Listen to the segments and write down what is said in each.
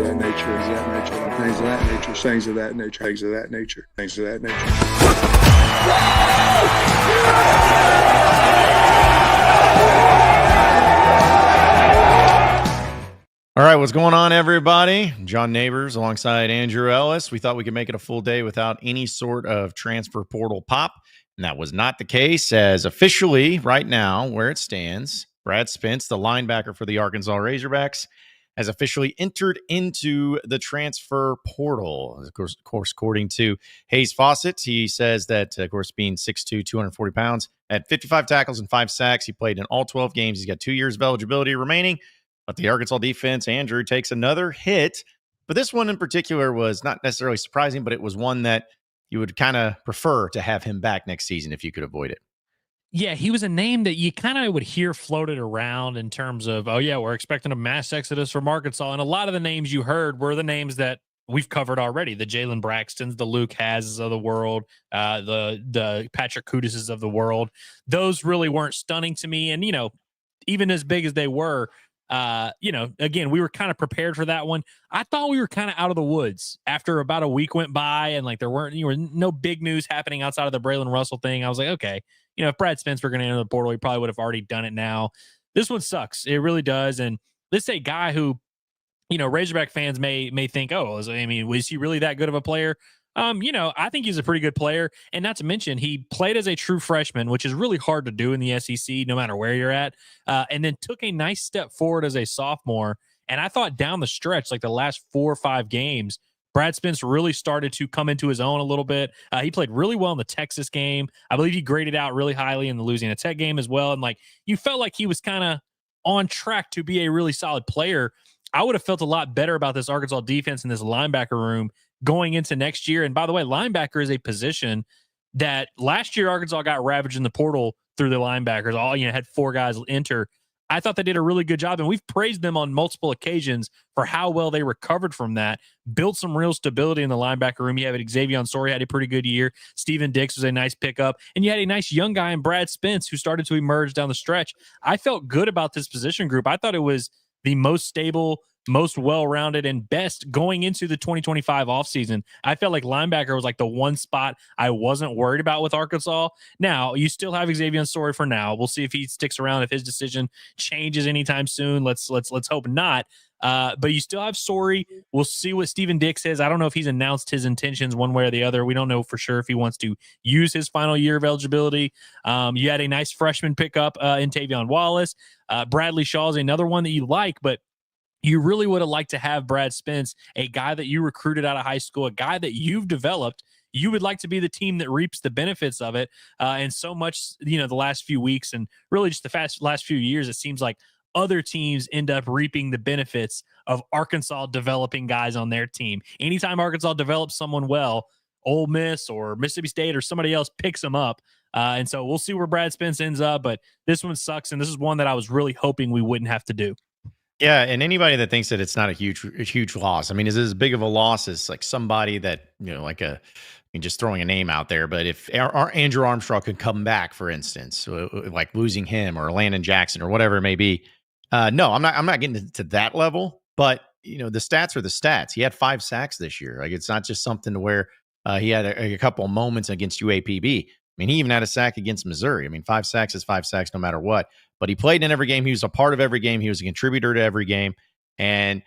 of that nature, things of that nature, things of that nature, things of that nature, things of that nature, things of that nature. All right, what's going on, everybody? John Neighbors alongside Andrew Ellis. We thought we could make it a full day without any sort of transfer portal pop, and that was not the case, as officially right now, where it stands, Brad Spence, the linebacker for the Arkansas Razorbacks, has officially entered into the transfer portal. Of course, according to Hayes Fawcett, he says that, of course, being 6'2", 240 pounds, had 55 tackles and 5 sacks. He played in all 12 games. He's got 2 years of eligibility remaining. But the Arkansas defense, Andrew, takes another hit. But this one in particular was not necessarily surprising, but it was one that you would kind of prefer to have him back next season if you could avoid it. Yeah, he was a name that you kind of would hear floated around in terms of, oh, yeah, we're expecting a mass exodus from Arkansas. And a lot of the names you heard were the names that we've covered already. The Jalen Braxtons, the Luke Hazes of the world, the Patrick Kudises of the world. Those really weren't stunning to me. And, even as big as they were, again, we were kind of prepared for that one. I thought we were kind of out of the woods after about a week went by and like there were no big news happening outside of the Braylon Russell thing. I was like, okay, if Brad Spence were going to enter the portal, he probably would have already done it now. This one sucks. It really does. And this is a guy who, Razorback fans may think, was he really that good of a player? I think he's a pretty good player. And not to mention, he played as a true freshman, which is really hard to do in the SEC, no matter where you're at, and then took a nice step forward as a sophomore. And I thought down the stretch, like the last 4 or 5 games, Brad Spence really started to come into his own a little bit. He played really well in the Texas game. I believe he graded out really highly in the Louisiana Tech game as well. And you felt like he was kind of on track to be a really solid player. I would have felt a lot better about this Arkansas defense in this linebacker room going into next year. And by the way, linebacker is a position that last year Arkansas got ravaged in the portal through the linebackers. Had 4 guys enter. I thought they did a really good job, and we've praised them on multiple occasions for how well they recovered from that, built some real stability in the linebacker room. You have Xavier Ansori had a pretty good year. Steven Dix was a nice pickup, and you had a nice young guy in Brad Spence who started to emerge down the stretch. I felt good about this position group. I thought it was the most stable, most well-rounded, and best going into the 2025 offseason. I felt like linebacker was like the one spot I wasn't worried about with Arkansas. Now, you still have Xavier Ansori for now. We'll see if he sticks around, if his decision changes anytime soon. Let's hope not. But you still have Sori. We'll see what Steven Dix says. I don't know if he's announced his intentions one way or the other. We don't know for sure if he wants to use his final year of eligibility. You had a nice freshman pickup in Tavion Wallace. Bradley Shaw is another one that you like, but you really would have liked to have Brad Spence, a guy that you recruited out of high school, a guy that you've developed. You would like to be the team that reaps the benefits of it. And so much, the last few weeks and really just the last few years, it seems like other teams end up reaping the benefits of Arkansas developing guys on their team. Anytime Arkansas develops someone well, Ole Miss or Mississippi State or somebody else picks them up. And so we'll see where Brad Spence ends up, but this one sucks. And this is one that I was really hoping we wouldn't have to do. Yeah, and anybody that thinks that it's not a huge loss, is it as big of a loss as like somebody that, just throwing a name out there, but if Andrew Armstrong could come back, for instance, like losing him or Landon Jackson or whatever it may be, no, I'm not getting to that level, but the stats are the stats. He had 5 sacks this year. Like, it's not just something to where he had a couple of moments against UAPB. He even had a sack against Missouri. 5 sacks is 5 sacks no matter what. But he played in every game. He was a part of every game. He was a contributor to every game. And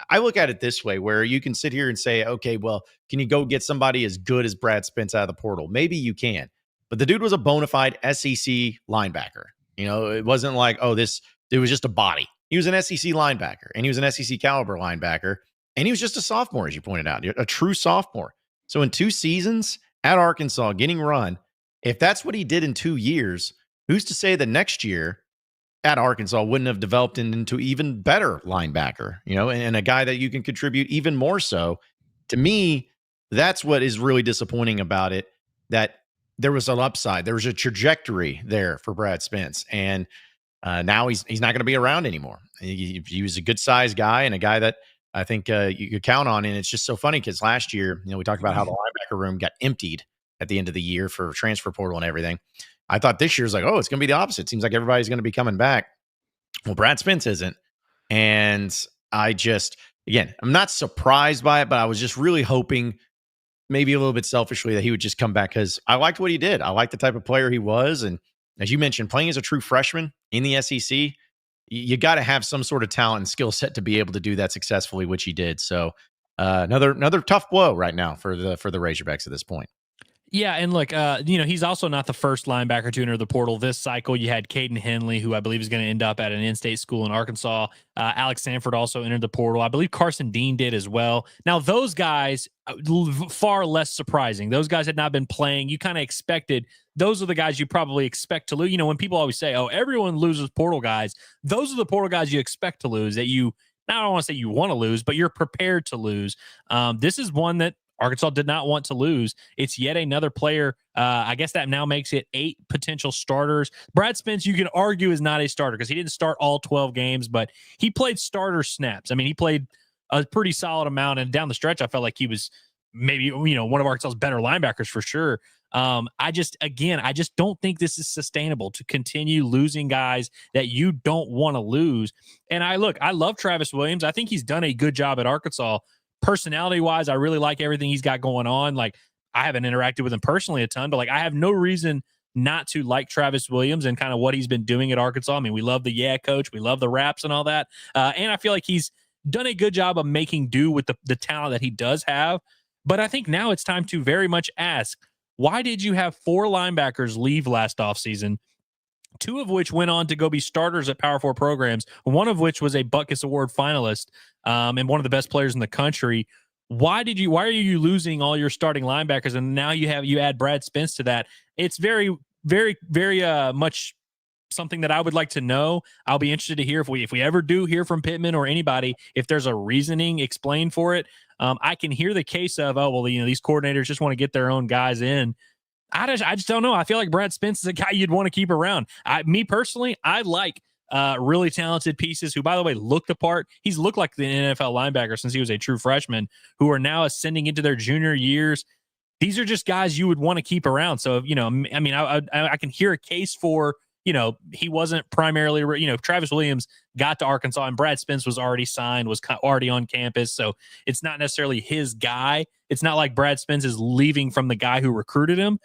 I look at it this way, where you can sit here and say, okay, well, can you go get somebody as good as Brad Spence out of the portal? Maybe you can. But the dude was a bona fide SEC linebacker. It wasn't like, it was just a body. He was an SEC linebacker, and he was an SEC caliber linebacker. And he was just a sophomore, as you pointed out, a true sophomore. So in 2 seasons at Arkansas, getting run, if that's what he did in 2 years, who's to say that next year at Arkansas wouldn't have developed into even better linebacker, and a guy that you can contribute even more so. To me, that's what is really disappointing about it, that there was an upside. There was a trajectory there for Brad Spence, and now he's not going to be around anymore. He was a good-sized guy and a guy that I think you could count on, and it's just so funny because last year, we talked about how the linebacker room got emptied at the end of the year for transfer portal and everything. I thought this year's like, it's going to be the opposite. Seems like everybody's going to be coming back. Well, Brad Spence isn't. And I just, again, I'm not surprised by it, but I was just really hoping, maybe a little bit selfishly, that he would just come back, because I liked what he did. I liked the type of player he was. And as you mentioned, playing as a true freshman in the SEC, you got to have some sort of talent and skill set to be able to do that successfully, which he did. So another tough blow right now for the Razorbacks at this point. Yeah, and look, he's also not the first linebacker to enter the portal this cycle. You had Caden Henley, who I believe is going to end up at an in-state school in Arkansas. Alex Sanford also entered the portal. I believe Carson Dean did as well. Now, those guys, far less surprising. Those guys had not been playing. You kind of expected. Those are the guys you probably expect to lose. When people always say, oh, everyone loses portal guys, those are the portal guys you expect to lose, that you, now I don't want to say you want to lose, but you're prepared to lose. This is one that Arkansas did not want to lose. It's yet another player. I guess that now makes it 8 potential starters. Brad Spence, you can argue, is not a starter because he didn't start all 12 games, but he played starter snaps. I mean, he played a pretty solid amount, and down the stretch, I felt like he was maybe, one of Arkansas's better linebackers for sure. I just don't think this is sustainable to continue losing guys that you don't want to lose. And I love Travis Williams. I think he's done a good job at Arkansas. Personality wise, I really like everything he's got going on. Like, I haven't interacted with him personally a ton, but like, I have no reason not to like Travis Williams and kind of what he's been doing at Arkansas. I mean, we love the coach, we love the raps and all that. And I feel like he's done a good job of making do with the talent that he does have. But I think now it's time to very much ask, why did you have 4 linebackers leave last offseason? 2 of which went on to go be starters at Power 4 programs, one of which was a Butkus Award finalist, and one of the best players in the country. Why are you losing all your starting linebackers? And now you add Brad Spence to that. It's very, very, very much something that I would like to know. I'll be interested to hear if we ever do hear from Pittman or anybody, if there's a reasoning explained for it. I can hear the case of, these coordinators just want to get their own guys in. I just don't know. I feel like Brad Spence is a guy you'd want to keep around. Me personally, I like really talented pieces who, by the way, look the part. He's looked like the NFL linebacker since he was a true freshman, who are now ascending into their junior years. These are just guys you would want to keep around. So, I can hear a case for, he wasn't primarily, Travis Williams got to Arkansas and Brad Spence was already signed, was already on campus. So it's not necessarily his guy. It's not like Brad Spence is leaving from the guy who recruited him.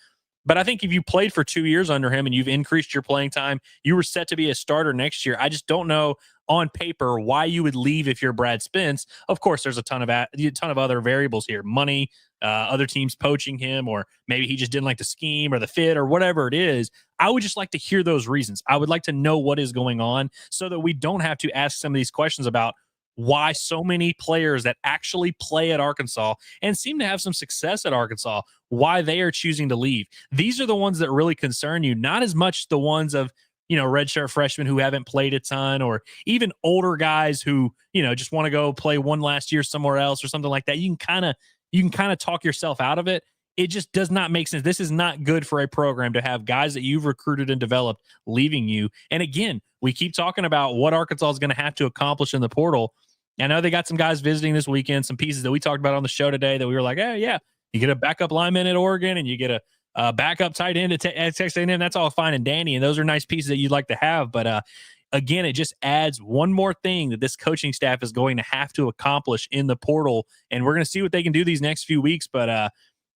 But I think if you played for 2 years under him and you've increased your playing time, you were set to be a starter next year. I just don't know on paper why you would leave if you're Brad Spence. Of course, there's a ton of other variables here: money, other teams poaching him, or maybe he just didn't like the scheme or the fit or whatever it is. I would just like to hear those reasons. I would like to know what is going on so that we don't have to ask some of these questions about why so many players that actually play at Arkansas and seem to have some success at Arkansas, why they are choosing to leave. These are the ones that really concern you, not as much the ones of, redshirt freshmen who haven't played a ton, or even older guys who, just want to go play one last year somewhere else or something like that. You can kind of talk yourself out of it. It just does not make sense. This is not good for a program to have guys that you've recruited and developed leaving you. And again, we keep talking about what Arkansas is going to have to accomplish in the portal. I know they got some guys visiting this weekend, some pieces that we talked about on the show today that we were like, yeah, you get a backup lineman at Oregon and you get a backup tight end at Texas A&M. That's all fine and dandy, and those are nice pieces that you'd like to have. But again, it just adds one more thing that this coaching staff is going to have to accomplish in the portal, and we're going to see what they can do these next few weeks. But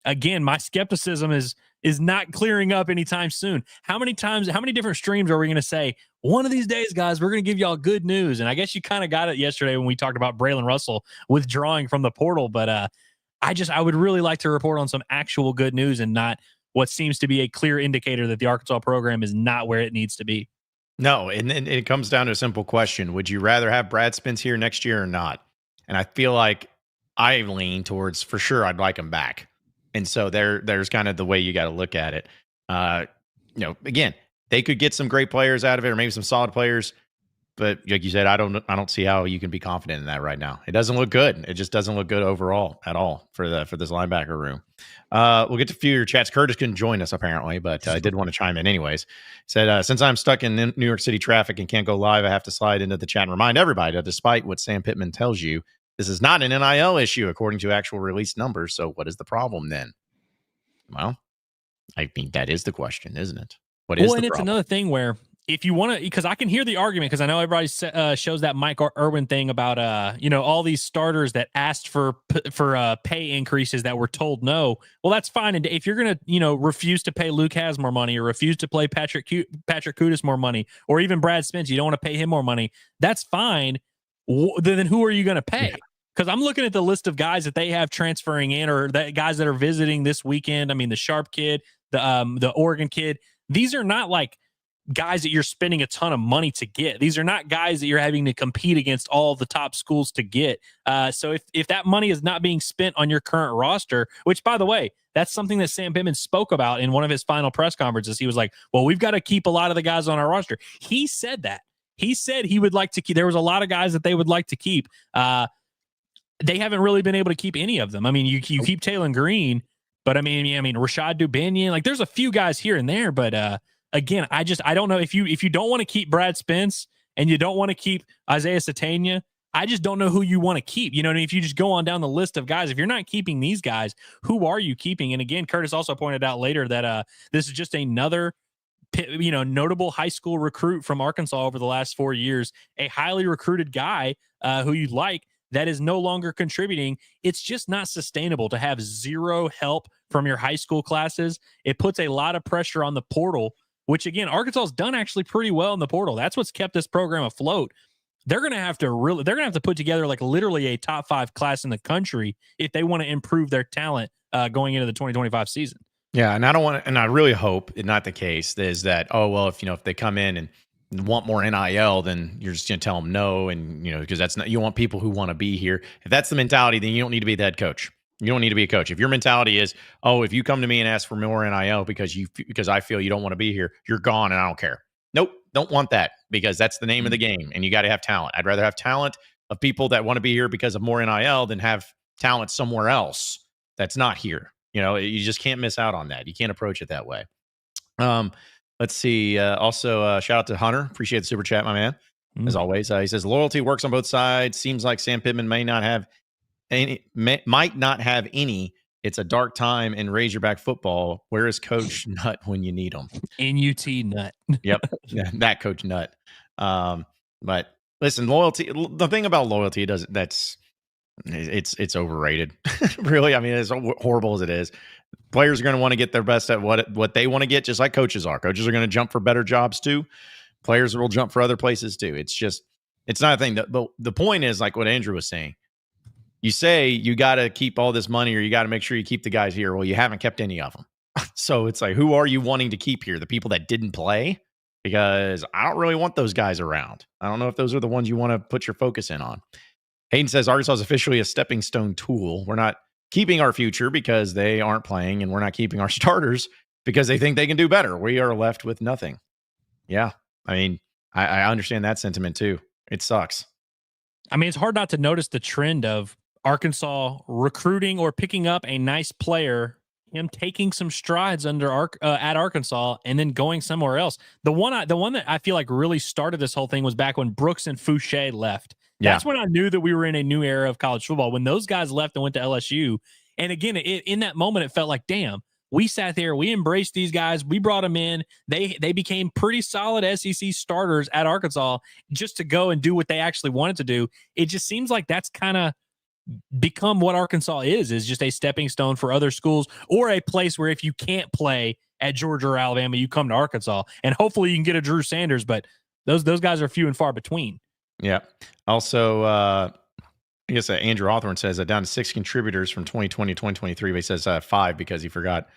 again, my skepticism is not clearing up anytime soon. How many different streams are we going to say, one of these days, guys, we're going to give y'all good news? And I guess you kind of got it yesterday when we talked about Braylon Russell withdrawing from the portal. But I would really like to report on some actual good news and not what seems to be a clear indicator that the Arkansas program is not where it needs to be. No, and it comes down to a simple question. Would you rather have Brad Spence here next year or not? And I feel like I lean towards, for sure, I'd like him back. And so there's kind of the way you got to look at it. Again, they could get some great players out of it, or maybe some solid players. But like you said, I don't see how you can be confident in that right now. It doesn't look good. It just doesn't look good overall at all for this linebacker room. We'll get to a few of your chats. Curtis couldn't join us apparently, but I did want to chime in anyways. Said, since I'm stuck in New York City traffic and can't go live, I have to slide into the chat and remind everybody that despite what Sam Pittman tells you, this is not an NIL issue according to actual released numbers. So what is the problem then? Well, I mean, that is the question, isn't it? What is the problem? It's another thing where if you want to, because I can hear the argument, because I know everybody shows that Mike Irwin thing about all these starters that asked for pay increases that were told no. Well, that's fine. And if you're gonna refuse to pay Luke Has more money, or refuse to play Patrick Kudus more money, or even Brad Spence, you don't want to pay him more money, that's fine. Then who are you going to pay? Because I'm looking at the list of guys that they have transferring in, or that guys that are visiting this weekend. I mean, the Sharp kid, the Oregon kid. These are not like guys that you're spending a ton of money to get. These are not guys that you're having to compete against all the top schools to get. So if that money is not being spent on your current roster, which, by the way, that's something that Sam Pittman spoke about in one of his final press conferences. He was like, well, we've got to keep a lot of the guys on our roster. He said that. He said he would like to keep. There was a lot of guys that they would like to keep. They haven't really been able to keep any of them. I mean, you keep Taylon Green, but I mean, Rashad Dubinion, like there's a few guys here and there, but again, I don't know if you don't want to keep Brad Spence and you don't want to keep Isaiah Satania, I just don't know who you want to keep. You know what I mean? If you just go on down the list of guys, if you're not keeping these guys, who are you keeping? And again, Curtis also pointed out later that this is just another notable high school recruit from Arkansas over the last 4 years, a highly recruited guy who you like, that is no longer contributing. It's just not sustainable to have zero help from your high school classes. It puts a lot of pressure on the portal, which again, Arkansas has done actually pretty well in the portal. That's what's kept this program afloat. They're going to have to put together like literally a top 5 class in the country if they want to improve their talent going into the 2025 season. Yeah. And I really hope it's not the case is that, oh, well, if they come in and want more NIL, then you're just going to tell them no. And, because that's not, you want people who want to be here. If that's the mentality, then you don't need to be the head coach. You don't need to be a coach. If your mentality is, oh, if you come to me and ask for more NIL because I feel you don't want to be here, you're gone and I don't care. Nope. Don't want that, because that's the name of the game and you got to have talent. I'd rather have talent of people that want to be here because of more NIL than have talent somewhere else that's not here. You just can't miss out on that. You can't approach it that way. Let's see. Also, shout out to Hunter. Appreciate the super chat, my man. As always, he says loyalty works on both sides. Seems like Sam Pittman might not have any. It's a dark time in Razorback football. Where is Coach Nut when you need him? NUT Nut. Yep, that Coach Nut. But listen, loyalty. The thing about loyalty, it's overrated. Really, I mean, as horrible as it is, players are going to want to get their best at what they want to get, just like coaches are. Coaches are going to jump for better jobs too. Players will jump for other places too. It's not a thing. But the point is, like what Andrew was saying, you say you got to keep all this money or you got to make sure you keep the guys here. Well, you haven't kept any of them. So it's like, who are you wanting to keep here? The people that didn't play? Because I don't really want those guys around. I don't know if those are the ones you want to put your focus in on. Hayden says Arkansas is officially a stepping stone tool. We're not keeping our future because they aren't playing, and we're not keeping our starters because they think they can do better. We are left with nothing. Yeah. I mean, I understand that sentiment too. It sucks. I mean, it's hard not to notice the trend of Arkansas recruiting or picking up a nice player, him taking some strides at Arkansas and then going somewhere else. The one that I feel like really started this whole thing was back when Brooks and Fouché left. That's when I knew that we were in a new era of college football. When those guys left and went to LSU, and again, in that moment, it felt like, damn, we sat there, we embraced these guys, we brought them in. They became pretty solid SEC starters at Arkansas just to go and do what they actually wanted to do. It just seems like that's kind of become what Arkansas is just a stepping stone for other schools, or a place where if you can't play at Georgia or Alabama, you come to Arkansas, and hopefully you can get a Drew Sanders, but those guys are few and far between. Yeah. Also, I guess Andrew Hawthorne says down to 6 contributors from 2020 to 2023. But he says 5 because he forgot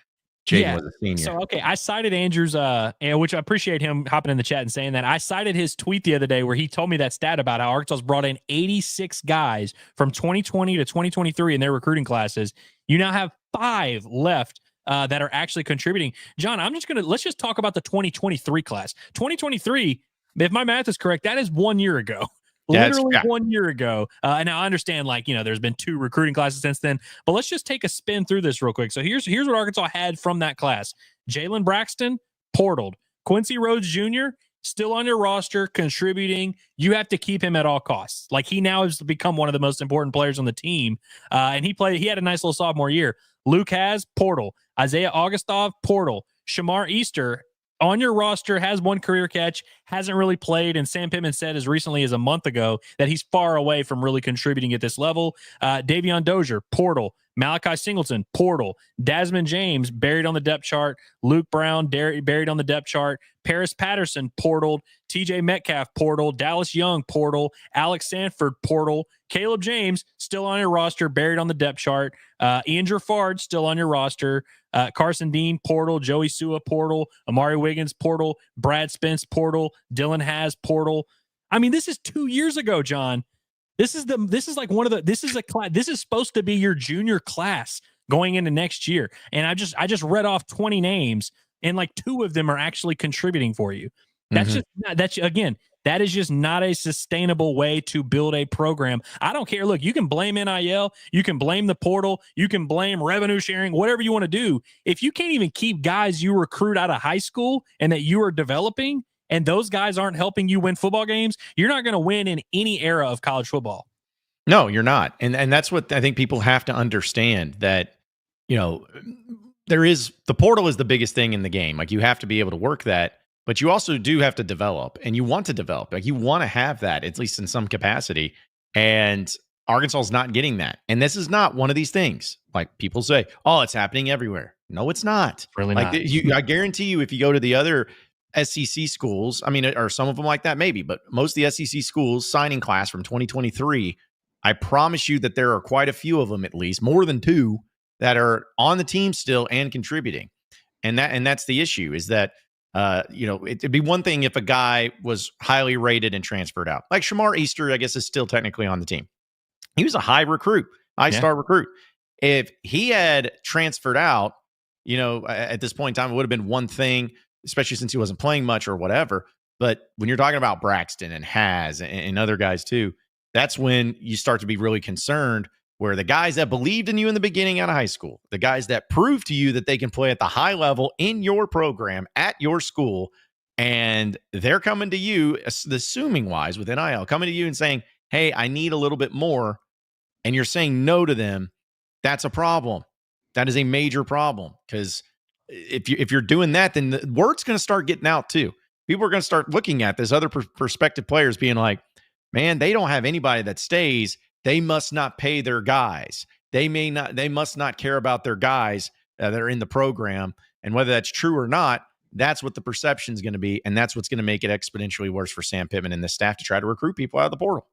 Jaden was a senior. So, okay, I cited Andrew's, which I appreciate him hopping in the chat and saying that. I cited his tweet the other day where he told me that stat about how Arkansas brought in 86 guys from 2020 to 2023 in their recruiting classes. You now have 5 left that are actually contributing. John, let's just talk about the 2023 class. 2023, if my math is correct, that is 1 year ago. Literally 1 year ago. And now I understand, there's been 2 recruiting classes since then, but let's just take a spin through this real quick. So here's what Arkansas had from that class. Jalen Braxton, portaled. Quincy Rhodes Jr., still on your roster, contributing. You have to keep him at all costs. He now has become one of the most important players on the team. And he had a nice little sophomore year. Luke Has, portal. Isaiah Augustov, portal. Shamar Easter, on your roster, has one career catch, hasn't really played, and Sam Pittman said as recently as a month ago that he's far away from really contributing at this level. Davion Dozier, portal. Malachi Singleton, portal. Desmond James, buried on the depth chart. Luke Brown, buried on the depth chart. Paris Patterson, portaled. TJ Metcalf, portal. Dallas Young, portal. Alex Sanford, portal. Caleb James, still on your roster, buried on the depth chart. Ian Gerfard, still on your roster. Carson Dean, portal. Joey Sua, portal. Amari Wiggins, portal. Brad Spence, portal. Dylan Haas, portal. I mean, this is 2 years ago, John. This is supposed to be your junior class going into next year. And I just read off 20 names, and like 2 of them are actually contributing for you. That is just not a sustainable way to build a program. I don't care. Look, you can blame NIL, you can blame the portal, you can blame revenue sharing, whatever you want to do. If you can't even keep guys you recruit out of high school and that you are developing, and those guys aren't helping you win football games, you're not going to win in any era of college football. No, you're not. And that's what I think people have to understand, that, the portal is the biggest thing in the game. Like, you have to be able to work that, but you also do have to develop, and you want to develop. Like, you want to have that, at least in some capacity. And Arkansas is not getting that. And this is not one of these things. Like, people say, oh, it's happening everywhere. No, it's not. Really not. I guarantee you, if you go to the other SEC schools, I mean, are some of them like that? Maybe, but most of the SEC schools signing class from 2023, I promise you that there are quite a few of them, at least more than 2, that are on the team still and contributing. And that's the issue, is that, it'd be one thing if a guy was highly rated and transferred out. Like Shamar Easter, I guess, is still technically on the team. He was a high star recruit. If he had transferred out, at this point in time, it would have been one thing, especially since he wasn't playing much or whatever. But when you're talking about Braxton and Haas and other guys too, that's when you start to be really concerned, where the guys that believed in you in the beginning out of high school, the guys that proved to you that they can play at the high level in your program at your school, and they're coming to you, assuming wise with NIL, coming to you and saying, hey, I need a little bit more, and you're saying no to them, that's a problem. That is a major problem, because if you're doing that, then the word's going to start getting out too. People are going to start looking at this other prospective players being like, man, they don't have anybody that stays. They must not pay their guys. They must not care about their guys that are in the program. And whether that's true or not, that's what the perception is going to be. And that's what's going to make it exponentially worse for Sam Pittman and the staff to try to recruit people out of the portal.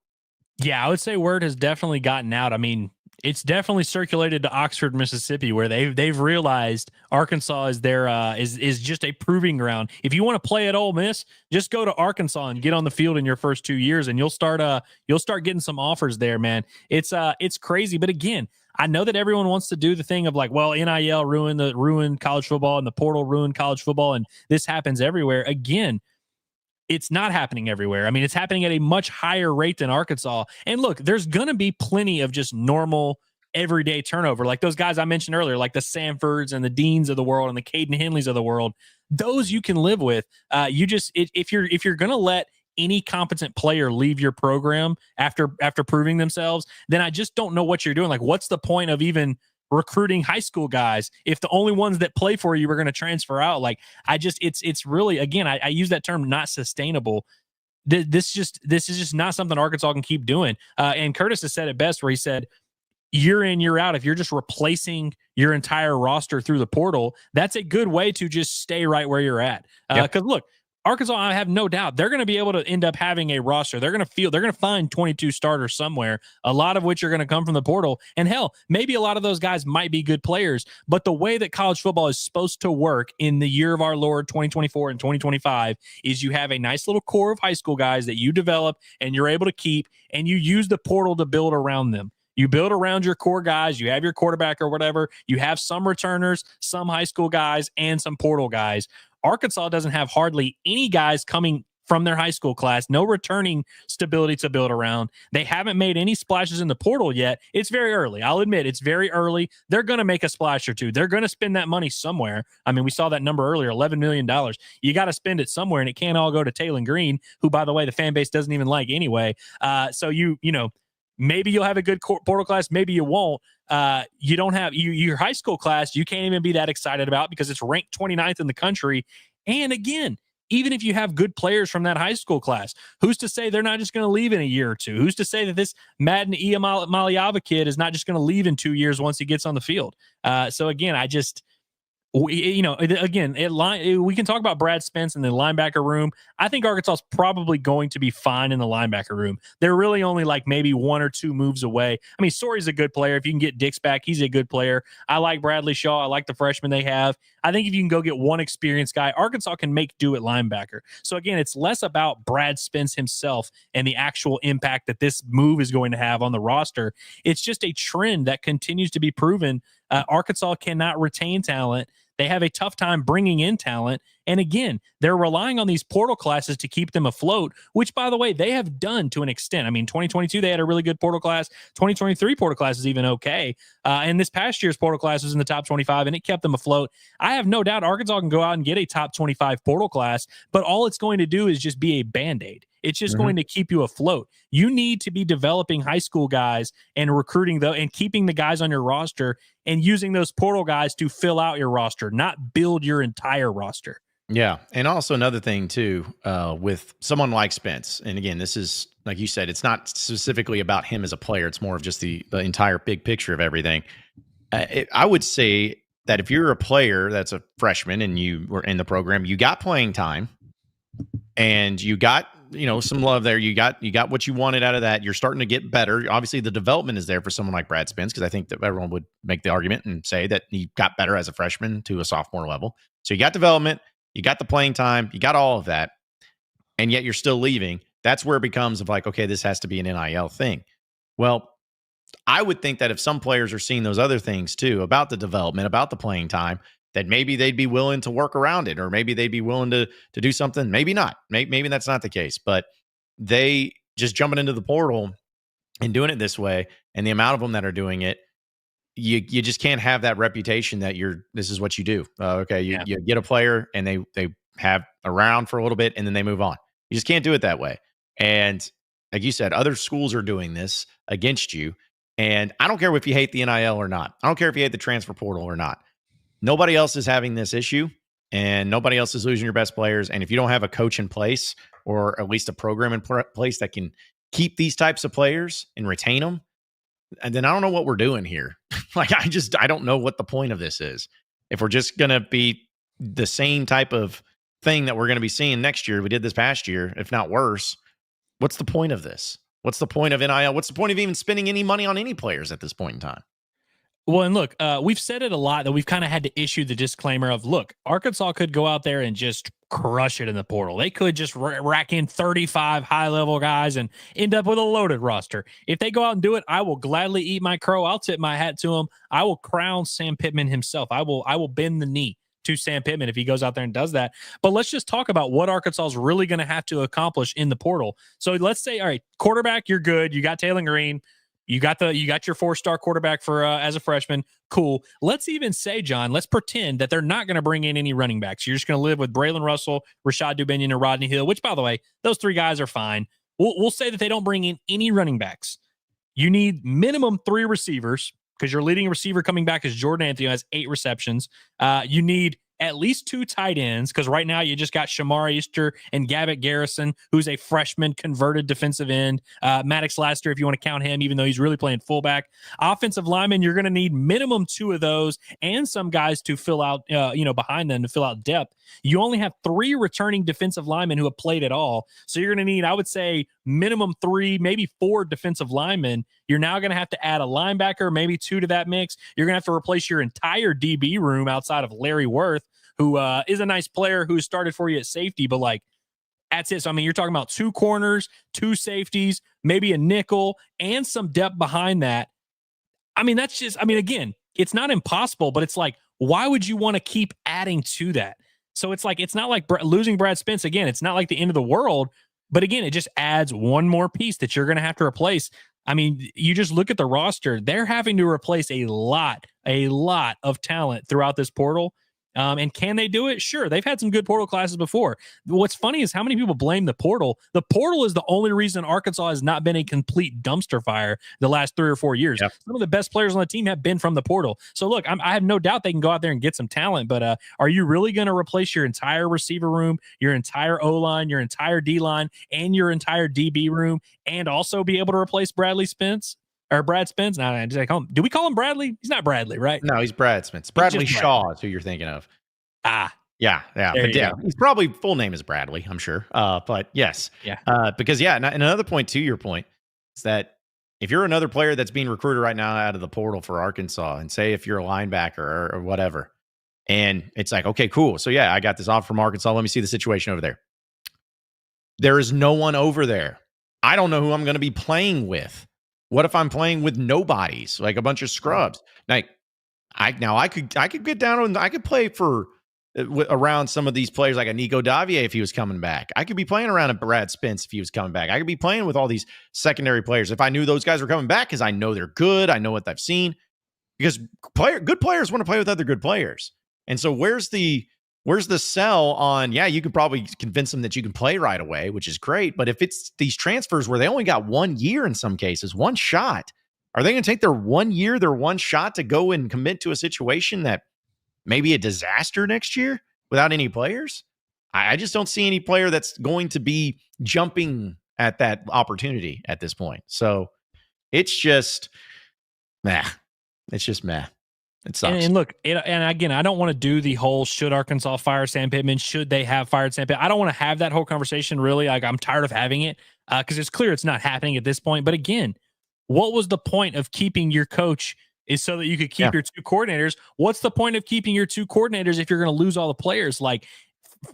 Yeah, I would say word has definitely gotten out. I mean, it's definitely circulated to Oxford, Mississippi, where they've realized Arkansas is their is just a proving ground. If you want to play at Ole Miss, just go to Arkansas and get on the field in your first 2 years, and you'll start getting some offers there, man. It's crazy, but again, I know that everyone wants to do the thing of like, well, NIL ruined college football, and the portal ruined college football, and this happens everywhere. Again, it's not happening everywhere. I mean, it's happening at a much higher rate than Arkansas. And look, there's going to be plenty of just normal, everyday turnover. Like those guys I mentioned earlier, like the Sanfords and the Deans of the world and the Caden Henleys of the world. Those you can live with. If you're going to let any competent player leave your program after proving themselves, then I just don't know what you're doing. Like, what's the point of even recruiting high school guys if the only ones that play for you are going to transfer out? Like, it's really, again, I use that term, not sustainable. This is just not something Arkansas can keep doing. And Curtis has said it best, where he said, year in, year out, if you're just replacing your entire roster through the portal, that's a good way to just stay right where you're at. Because look, Arkansas, I have no doubt they're going to be able to end up having a roster. They're going to find 22 starters somewhere, a lot of which are going to come from the portal. And hell, maybe a lot of those guys might be good players. But the way that college football is supposed to work in the year of our Lord 2024 and 2025 is you have a nice little core of high school guys that you develop and you're able to keep, and you use the portal to build around them. You build around your core guys. You have your quarterback or whatever. You have some returners, some high school guys, and some portal guys. Arkansas doesn't have hardly any guys coming from their high school class, no returning stability to build around. They haven't made any splashes in the portal yet. It's very early. I'll admit it's very early. They're going to make a splash or two. They're going to spend that money somewhere. I mean, we saw that number earlier, $11 million. You got to spend it somewhere, and it can't all go to Taylor Green, who, by the way, the fan base doesn't even like anyway. So maybe you'll have a good portal class. Maybe you won't. You don't have your high school class. You can't even be that excited about because it's ranked 29th in the country. And again, even if you have good players from that high school class, who's to say they're not just going to leave in a year or two? Who's to say that this Madden Maliava kid is not just going to leave in 2 years once he gets on the field? So again, we can talk about Brad Spence in the linebacker room. I think Arkansas is probably going to be fine in the linebacker room. They're really only like maybe 1 or 2 moves away. I mean, Sori's a good player. If you can get Dix back, he's a good player. I like Bradley Shaw. I like the freshman they have. I think if you can go get one experienced guy, Arkansas can make do at linebacker. So again, it's less about Brad Spence himself and the actual impact that this move is going to have on the roster. It's just a trend that continues to be proven. Arkansas cannot retain talent. They have a tough time bringing in talent. And again, they're relying on these portal classes to keep them afloat, which, by the way, they have done to an extent. I mean, 2022, they had a really good portal class. 2023 portal class is even okay. And this past year's portal class was in the top 25, and it kept them afloat. I have no doubt Arkansas can go out and get a top 25 portal class, but all it's going to do is just be a Band-Aid. It's just going to keep you afloat. You need to be developing high school guys and recruiting them and keeping the guys on your roster and using those portal guys to fill out your roster, not build your entire roster. Yeah. And also another thing too, with someone like Spence, and again, this is, like you said, it's not specifically about him as a player. It's more of just the entire big picture of everything. I would say that if you're a player that's a freshman and you were in the program, you got playing time and you got, some love there. You got what you wanted out of that. You're starting to get better. Obviously, the development is there for someone like Brad Spence, because I think that everyone would make the argument and say that he got better as a freshman to a sophomore level. So you got development, you got the playing time, you got all of that, and yet you're still leaving. That's where it becomes of like, okay, this has to be an NIL thing. Well, I would think that if some players are seeing those other things too, about the development, about the playing time, that maybe they'd be willing to work around it, or maybe they'd be willing to do something. Maybe not. Maybe that's not the case, but they just jumping into the portal and doing it this way, and the amount of them that are doing it, you just can't have that reputation that this is what you do. You get a player and they have around for a little bit and then they move on. You just can't do it that way. And like you said, other schools are doing this against you. And I don't care if you hate the NIL or not. I don't care if you hate the transfer portal or not. Nobody else is having this issue, and nobody else is losing your best players. And if you don't have a coach in place, or at least a program in place that can keep these types of players and retain them, and then I don't know what we're doing here. I don't know what the point of this is. If we're just going to be the same type of thing that we're going to be seeing next year, we did this past year, if not worse, what's the point of this? What's the point of NIL? What's the point of even spending any money on any players at this point in time? Well, and look, we've said it a lot that we've kind of had to issue the disclaimer of, look, Arkansas could go out there and just crush it in the portal. They could just rack in 35 high-level guys and end up with a loaded roster. If they go out and do it, I will gladly eat my crow. I'll tip my hat to him. I will crown Sam Pittman himself. I will bend the knee to Sam Pittman if he goes out there and does that. But let's just talk about what Arkansas is really going to have to accomplish in the portal. So let's say, all right, quarterback, you're good. You got Taylor Green. You got your 4-star quarterback for as a freshman. Cool. Let's even say, John, let's pretend that they're not going to bring in any running backs. You're just going to live with Braylon Russell, Rashad Dubinion, and Rodney Hill, which, by the way, those 3 guys are fine. We'll say that they don't bring in any running backs. You need minimum 3 receivers, because your leading receiver coming back is Jordan Anthony, who has 8 receptions. You need at least 2 tight ends, because right now you just got Shamar Easter and Gavitt Garrison, who's a freshman converted defensive end. Maddox Laster, if you want to count him, even though he's really playing fullback. Offensive linemen, you're going to need minimum 2 of those, and some guys to fill out, behind them to fill out depth. You only have 3 returning defensive linemen who have played at all. So you're going to need, I would say, minimum 3, maybe 4 defensive linemen. You're now going to have to add a linebacker, maybe 2 to that mix. You're going to have to replace your entire DB room outside of Larry Worth, who is a nice player who started for you at safety, but that's it. So, I mean, you're talking about 2 corners, 2 safeties, maybe a nickel, and some depth behind that. I mean, that's just, again, it's not impossible, but it's why would you want to keep adding to that? So it's not like losing Brad Spence. Again, it's not like the end of the world, but again, it just adds one more piece that you're going to have to replace. I mean, you just look at the roster, they're having to replace a lot of talent throughout this portal. And can they do it? Sure. They've had some good portal classes before. What's funny is how many people blame the portal. The portal is the only reason Arkansas has not been a complete dumpster fire the last 3 or 4 years. Yep. Some of the best players on the team have been from the portal. So look, I have no doubt they can go out there and get some talent, but are you really going to replace your entire receiver room, your entire O-line, your entire D-line, and your entire DB room, and also be able to replace Bradley Spence? Or Brad Spence? No, do we call him Bradley? He's not Bradley, right? No, he's Brad Spence. Bradley Shaw is who you're thinking of. Yeah. But yeah, he's probably full name is Bradley, I'm sure. But yes. Yeah. Because and another point to your point is that if you're another player that's being recruited right now out of the portal for Arkansas, and say if you're a linebacker or whatever, and it's like, okay, cool. So yeah, I got this offer from Arkansas. Let me see the situation over there. There is no one over there. I don't know who I'm going to be playing with. What if I'm playing with nobodies, like a bunch of scrubs? Like, I could get down on, I could play for around some of these players, like a Nico Davier if he was coming back. I could be playing around a Brad Spence if he was coming back. I could be playing with all these secondary players if I knew those guys were coming back, because I know they're good. I know what I've seen. Because good players want to play with other good players. And so where's the sell on, yeah, you could probably convince them that you can play right away, which is great. But if it's these transfers where they only got 1 year in some cases, one shot, are they going to take their 1 year, their one shot to go and commit to a situation that may be a disaster next year without any players? I just don't see any player that's going to be jumping at that opportunity at this point. So it's just meh. It's just meh. It sucks. And look, and again, I don't want to do the whole should Arkansas fire Sam Pittman? Should they have fired Sam Pittman? I don't want to have that whole conversation, really. Like, I'm tired of having it because it's clear it's not happening at this point. But again, what was the point of keeping your coach is so that you could keep your 2 coordinators? What's the point of keeping your 2 coordinators if you're going to lose all the players? Like,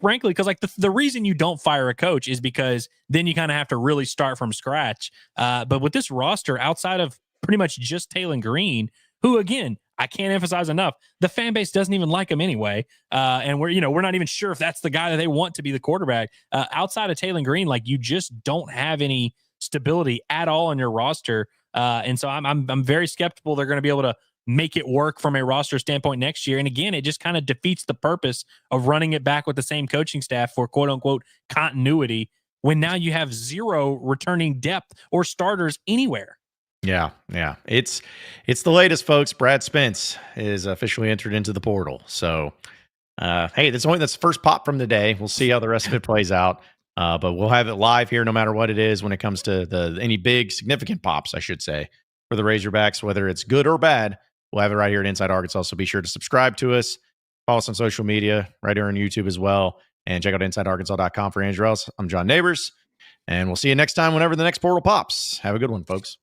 frankly, because like the reason you don't fire a coach is because then you kind of have to really start from scratch. But with this roster, outside of pretty much just Taylor Green, who, again, I can't emphasize enough, the fan base doesn't even like him anyway. And we're not even sure if that's the guy that they want to be the quarterback. Outside of Taylor Green, like, you just don't have any stability at all on your roster. And so I'm very skeptical they're going to be able to make it work from a roster standpoint next year. And again, it just kind of defeats the purpose of running it back with the same coaching staff for quote unquote continuity, when now you have 0 returning depth or starters anywhere. Yeah. It's the latest, folks. Brad Spence is officially entered into the portal. So, hey, that's the first pop from the day. We'll see how the rest of it plays out. But we'll have it live here, no matter what it is, when it comes to any big significant pops, I should say, for the Razorbacks, whether it's good or bad. We'll have it right here at Inside Arkansas. So be sure to subscribe to us, follow us on social media, right here on YouTube as well, and check out InsideArkansas.com for Andrew Ellis. I'm John Neighbors, and we'll see you next time whenever the next portal pops. Have a good one, folks.